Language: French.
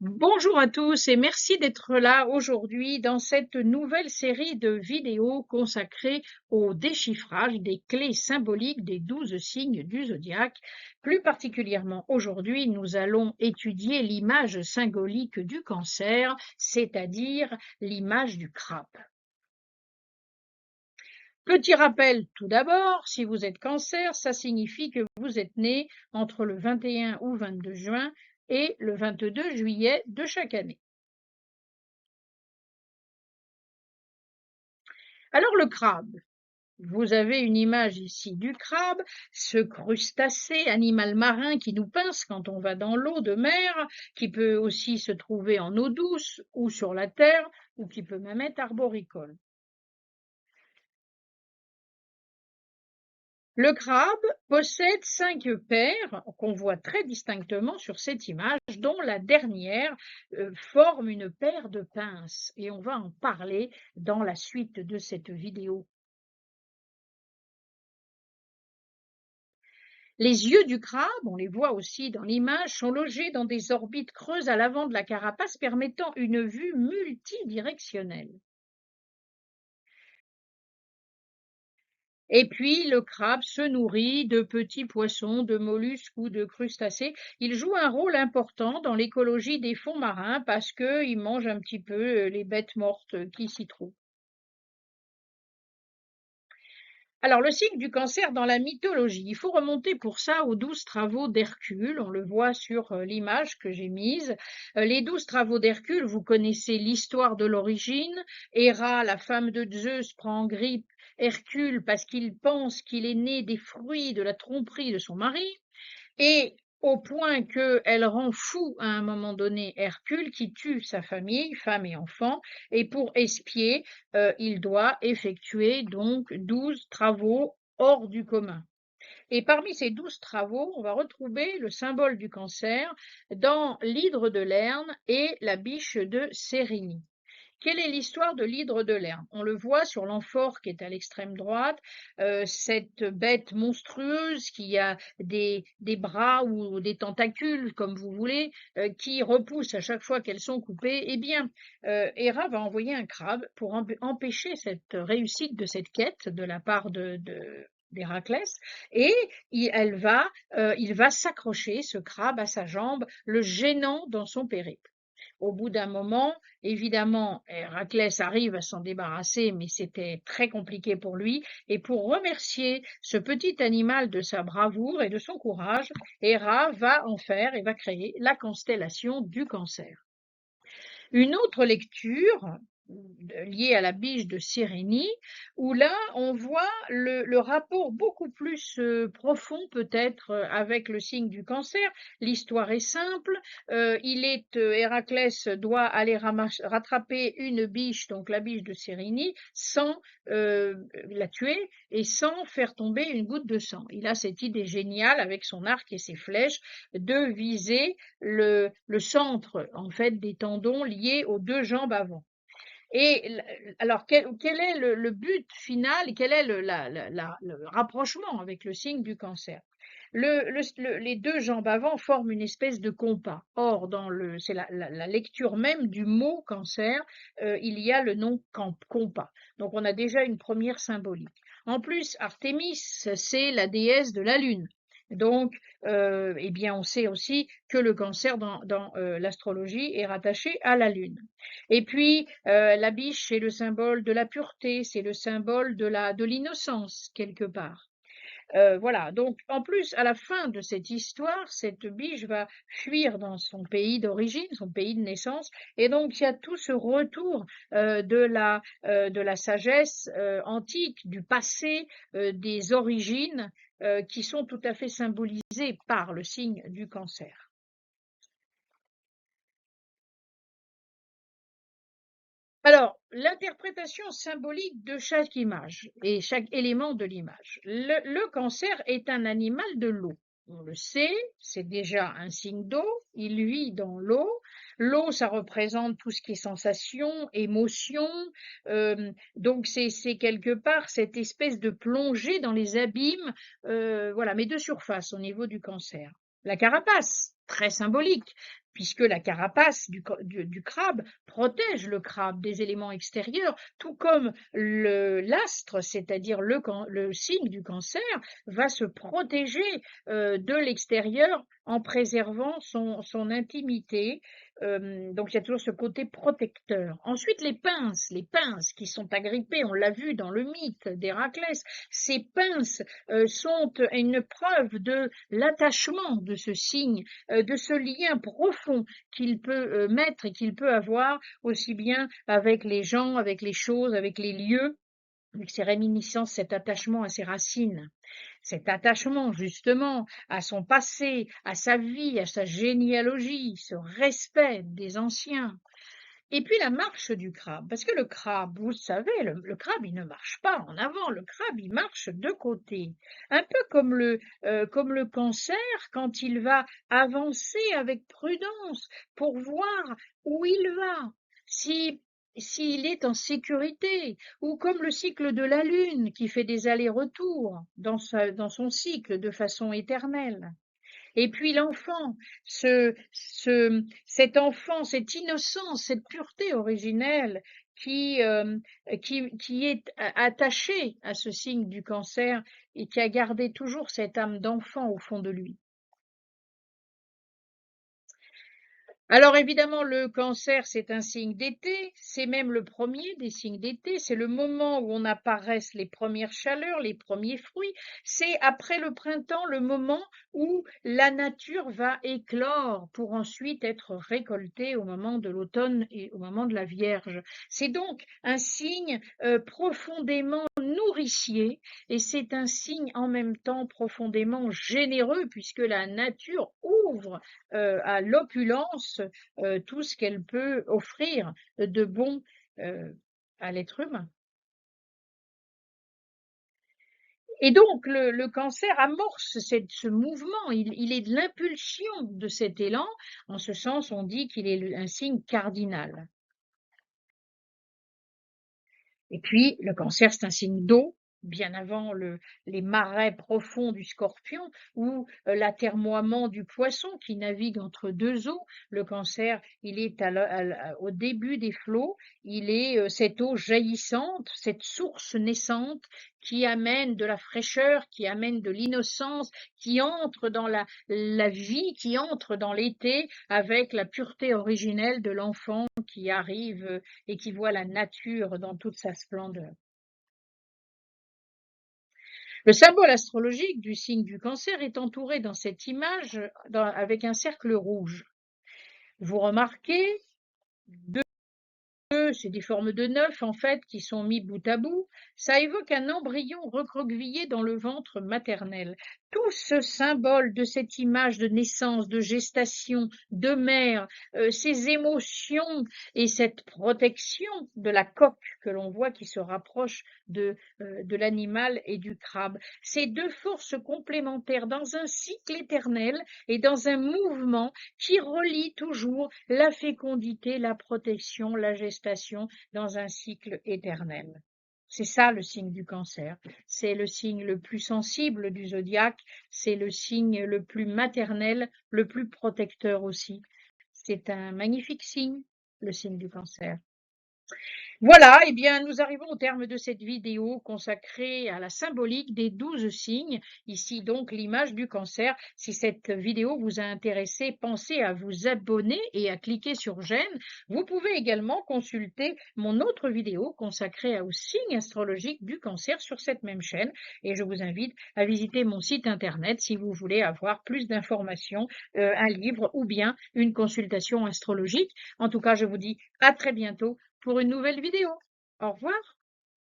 Bonjour à tous et merci d'être là aujourd'hui dans cette nouvelle série de vidéos consacrée au déchiffrage des clés symboliques des 12 signes du zodiaque. Plus particulièrement aujourd'hui, nous allons étudier l'image symbolique du Cancer, c'est-à-dire l'image du crabe. Petit rappel tout d'abord, si vous êtes Cancer, ça signifie que vous êtes né entre le 21 ou 22 juin et le 22 juillet de chaque année. Alors le crabe, vous avez une image ici du crabe, ce crustacé, animal marin qui nous pince quand on va dans l'eau de mer, qui peut aussi se trouver en eau douce ou sur la terre, ou qui peut même être arboricole. Le crabe possède 5 paires qu'on voit très distinctement sur cette image, dont la dernière forme une paire de pinces, et on va en parler dans la suite de cette vidéo. Les yeux du crabe, on les voit aussi dans l'image, sont logés dans des orbites creuses à l'avant de la carapace permettant une vue multidirectionnelle. Et puis, le crabe se nourrit de petits poissons, de mollusques ou de crustacés. Il joue un rôle important dans l'écologie des fonds marins parce qu'il mange un petit peu les bêtes mortes qui s'y trouvent. Alors, le signe du Cancer dans la mythologie, il faut remonter pour ça aux 12 travaux d'Hercule. On le voit sur l'image que j'ai mise. Les 12 travaux d'Hercule, vous connaissez l'histoire de l'origine. Héra, la femme de Zeus, prend en grippe Hercule parce qu'il pense qu'il est né des fruits de la tromperie de son mari. Et au point qu'elle rend fou à un moment donné Hercule qui tue sa famille, femme et enfants, et pour expier, il doit effectuer donc 12 travaux hors du commun. Et parmi ces 12 travaux, on va retrouver le symbole du Cancer dans l'hydre de Lerne et la biche de Sérigny. Quelle est l'histoire de l'hydre de Lerne? On le voit sur l'amphore qui est à l'extrême droite, cette bête monstrueuse qui a des bras ou des tentacules, comme vous voulez, qui repoussent à chaque fois qu'elles sont coupées. Eh bien, Héra va envoyer un crabe pour empêcher cette réussite de cette quête de la part d'Héraclès, et il va s'accrocher, ce crabe, à sa jambe, le gênant dans son périple. Au bout d'un moment, évidemment, Héraclès arrive à s'en débarrasser, mais c'était très compliqué pour lui. Et pour remercier ce petit animal de sa bravoure et de son courage, Héra va en faire et va créer la constellation du Cancer. Une autre lecture liée à la biche de Sérénie, où là, on voit le rapport beaucoup plus profond peut-être avec le signe du Cancer. L'histoire est simple. Héraclès doit aller rattraper une biche, donc la biche de Sérénie, sans la tuer et sans faire tomber une goutte de sang. Il a cette idée géniale avec son arc et ses flèches de viser le centre en fait des tendons liés aux 2 jambes avant. Et alors quel est le but final et quel est le rapprochement avec le signe du Cancer? Les 2 jambes avant forment une espèce de compas. Or, c'est la lecture même du mot Cancer, il y a le nom compas. Donc on a déjà une première symbolique. En plus, Artémis, c'est la déesse de la lune. Donc, eh bien, on sait aussi que le Cancer dans l'astrologie est rattaché à la lune. Et puis, la biche, c'est le symbole de la pureté, c'est le symbole de l'innocence, quelque part. Voilà, donc en plus, à la fin de cette histoire, cette biche va fuir dans son pays d'origine, son pays de naissance, et donc il y a tout ce retour de la sagesse antique, du passé, des origines, qui sont tout à fait symbolisées par le signe du Cancer. Alors, l'interprétation symbolique de chaque image et chaque élément de l'image. Le Cancer est un animal de l'eau. On le sait, c'est déjà un signe d'eau, il vit dans l'eau. L'eau, ça représente tout ce qui est sensation, émotion, donc c'est quelque part cette espèce de plongée dans les abîmes, voilà, mais de surface au niveau du Cancer. La carapace, très symbolique, puisque la carapace du crabe protège le crabe des éléments extérieurs, tout comme l'astre, c'est-à-dire le signe du cancer, va se protéger de l'extérieur en préservant son intimité. Donc il y a toujours ce côté protecteur. Ensuite, les pinces qui sont agrippées, on l'a vu dans le mythe d'Héraclès, ces pinces sont une preuve de l'attachement de ce signe, de ce lien profond qu'il peut mettre et qu'il peut avoir aussi bien avec les gens, avec les choses, avec les lieux, avec ses réminiscences, cet attachement à ses racines, cet attachement justement à son passé, à sa vie, à sa généalogie, ce respect des anciens. Et puis la marche du crabe, parce que le crabe, vous le savez, le crabe, il ne marche pas en avant, le crabe, il marche de côté. Un peu comme le cancer, quand il va avancer avec prudence pour voir où il va, si, s'il est en sécurité, ou comme le cycle de la Lune qui fait des allers-retours dans son cycle de façon éternelle. Et puis l'enfant, cet enfant, cette innocence, cette pureté originelle qui, qui est attachée à ce signe du cancer et qui a gardé toujours cette âme d'enfant au fond de lui. Alors évidemment, le cancer, c'est un signe d'été, c'est même le premier des signes d'été, c'est le moment où on apparaissent les premières chaleurs, les premiers fruits, c'est après le printemps le moment où la nature va éclore pour ensuite être récoltée au moment de l'automne et au moment de la Vierge. C'est donc un signe profondément nourricier et c'est un signe en même temps profondément généreux puisque la nature ouvre à l'opulence tout ce qu'elle peut offrir de bon à l'être humain. Et donc le cancer amorce ce mouvement, il est de l'impulsion de cet élan, en ce sens on dit qu'il est un signe cardinal. Et puis, le cancer, c'est un signe d'eau, bien avant les marais profonds du scorpion ou l'atermoiement du poisson qui navigue entre deux eaux. Le cancer, il est au début des flots, il est cette eau jaillissante, cette source naissante qui amène de la fraîcheur, qui amène de l'innocence, qui entre dans la vie, qui entre dans l'été avec la pureté originelle de l'enfant qui arrive et qui voit la nature dans toute sa splendeur. Le symbole astrologique du signe du cancer est entouré dans cette image avec un cercle rouge. Vous remarquez deux, c'est des formes de 9 en fait qui sont mis bout à bout. Ça évoque un embryon recroquevillé dans le ventre maternel. Tout ce symbole de cette image de naissance, de gestation, de mère, ces émotions et cette protection de la coque que l'on voit qui se rapproche de l'animal et du crabe. Ces deux forces complémentaires dans un cycle éternel et dans un mouvement qui relie toujours la fécondité, la protection, la gestation dans un cycle éternel. C'est ça le signe du cancer. C'est le signe le plus sensible du zodiaque, c'est le signe le plus maternel, le plus protecteur aussi. C'est un magnifique signe, le signe du cancer. Voilà, eh bien, nous arrivons au terme de cette vidéo consacrée à la symbolique des 12 signes. Ici, donc, l'image du cancer. Si cette vidéo vous a intéressé, pensez à vous abonner et à cliquer sur j'aime. Vous pouvez également consulter mon autre vidéo consacrée aux signes astrologiques du cancer sur cette même chaîne. Et je vous invite à visiter mon site internet si vous voulez avoir plus d'informations, un livre ou bien une consultation astrologique. En tout cas, je vous dis à très bientôt pour une nouvelle vidéo. Au revoir.